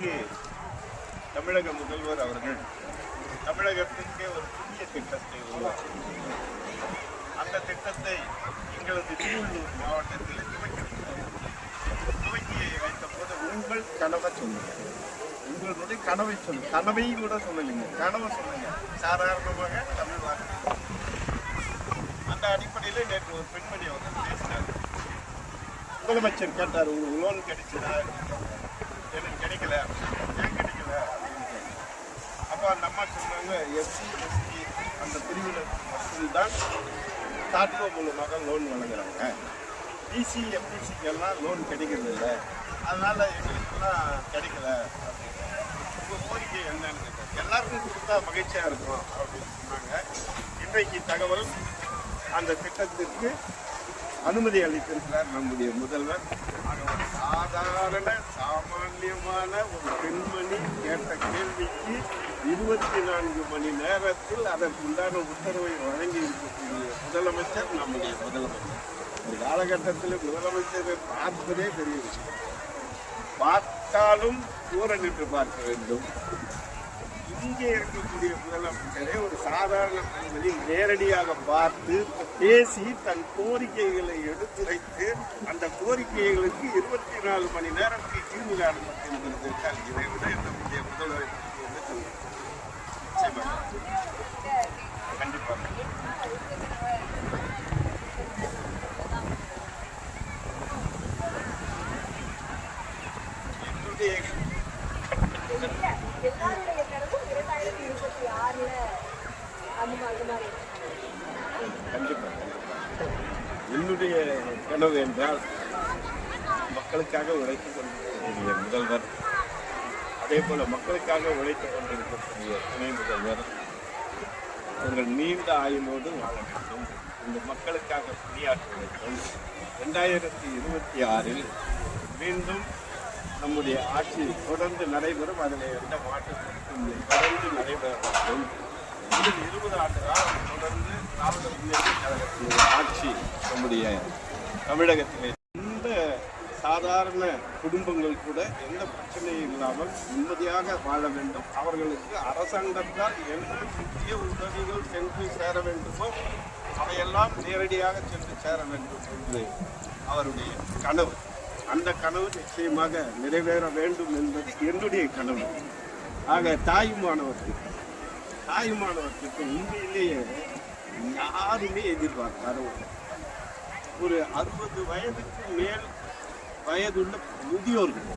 இன்றைக்கு தமிழக முதல்வர் அவர்கள் தமிழகத்திற்கே ஒரு புதிய திட்டத்தை உருவாக்கி அந்த திட்டத்தை எங்களது திருவள்ளூர் மாவட்டத்தில் துவக்கி வைத்த போது உங்கள் கனவை சொல்லுங்க, உங்களுடைய கனவை சொல்லுங்க, கனவையும் கூட சொல்லலைங்க, கனவை சொல்லுங்க. சாதாரணமாக தமிழ் வார்த்தை அந்த அடிப்படையில் நேற்று ஒரு பெண்மணி வந்து பேசினார். முதலமைச்சர் கேட்டார், உங்களுக்கு லோன் கிடைச்சதா? எனக்கு கிடைக்கல. ஏன் கிடைக்கல அப்படின்னு. அப்போ அந்த அம்மா சொன்னாங்க, எஸ்சி எஸ்டி அந்த பிரிவினருக்கு மட்டும்தான் தாட்கோ மூலமாக லோன் வழங்குறாங்க, பிசி எம்பிசிக்கெல்லாம் லோன் கிடைக்கிறது இல்லை, அதனால் எங்களுக்கெல்லாம் கிடைக்கல அப்படின்னு. உங்கள் கோரிக்கை என்னன்னு கேட்டார். எல்லாருக்கும் கொடுத்தா மகிழ்ச்சியாக இருக்கும் அப்படின்னு சொன்னாங்க. இன்றைக்கு தகவல், அந்த திட்டத்திற்கு அனுமதி அளித்திருக்கிறார் நம்முடைய முதல்வர். அது ஒரு சாதாரண சாமானியமான ஒரு பெண்மணி கேட்ட கேள்விக்கு 24 மணி நேரத்தில் அதற்குண்டான உத்தரவை வழங்கி இருக்கக்கூடிய முதலமைச்சர் நம்முடைய முதலமைச்சர். ஒரு காலகட்டத்தில் முதலமைச்சரை பார்ப்பதே பெரிய விஷயம். பார்த்தாலும் தூர நின்று பார்க்க வேண்டும். இங்கே இருக்கக்கூடிய முதலமைச்சரை ஒரு சாதாரண மனிதனை நேரடியாக பார்த்து பேசி தன் கோரிக்கைகளை எடுத்துரைத்து அந்த கோரிக்கைகளுக்கு 24 மணி நேரத்தில் தீர்வு காணப்பட்டிருக்கிறது. இதை விட நம்முடைய முதல்வர் என்ன சொல்லுங்க? கண்டிப்பாக என்னுடைய கனவு என்றால் மக்களுக்காக உழைத்துக் கொண்டிருக்கக்கூடிய முதல்வர், அதே போல மக்களுக்காக உழைத்துக் கொண்டிருக்கக்கூடிய துணை முதல்வர் அவர்கள் நீண்ட ஆயுளோடு வாழ வேண்டும், இந்த மக்களுக்காக பணியாற்ற வேண்டும். 2026 மீண்டும் நம்முடைய ஆட்சி தொடர்ந்து நடைபெறும், அதில் எந்த மாற்றத்திற்கும் தொடர்ந்து நடைபெற வேண்டும். இதில் 20 ஆண்டு காலம் தொடர்ந்து திராவிட முன்னேற்ற கழகத்தினுடைய ஆட்சி நம்முடைய தமிழகத்திலே எந்த சாதாரண குடும்பங்கள் கூட எந்த பிரச்சனையும் இல்லாமல் நிம்மதியாக வாழ வேண்டும். அவர்களுக்கு அரசாங்கத்தால் எந்த முக்கிய உதவிகள் சென்று சேர வேண்டுமோ அவையெல்லாம் நேரடியாக சென்று சேர வேண்டும் என்று அவருடைய கனவு. அந்த கனவு நிச்சயமாக நிறைவேற வேண்டும் என்பது என்னுடைய கனவு. ஆக தாயுமானவர்களுக்கு உண்மையிலேயே யாருமே எதிர்பார்த்தாரோ ஒரு 60 வயதுக்கு மேல் வயதுள்ள முதியோர்கள்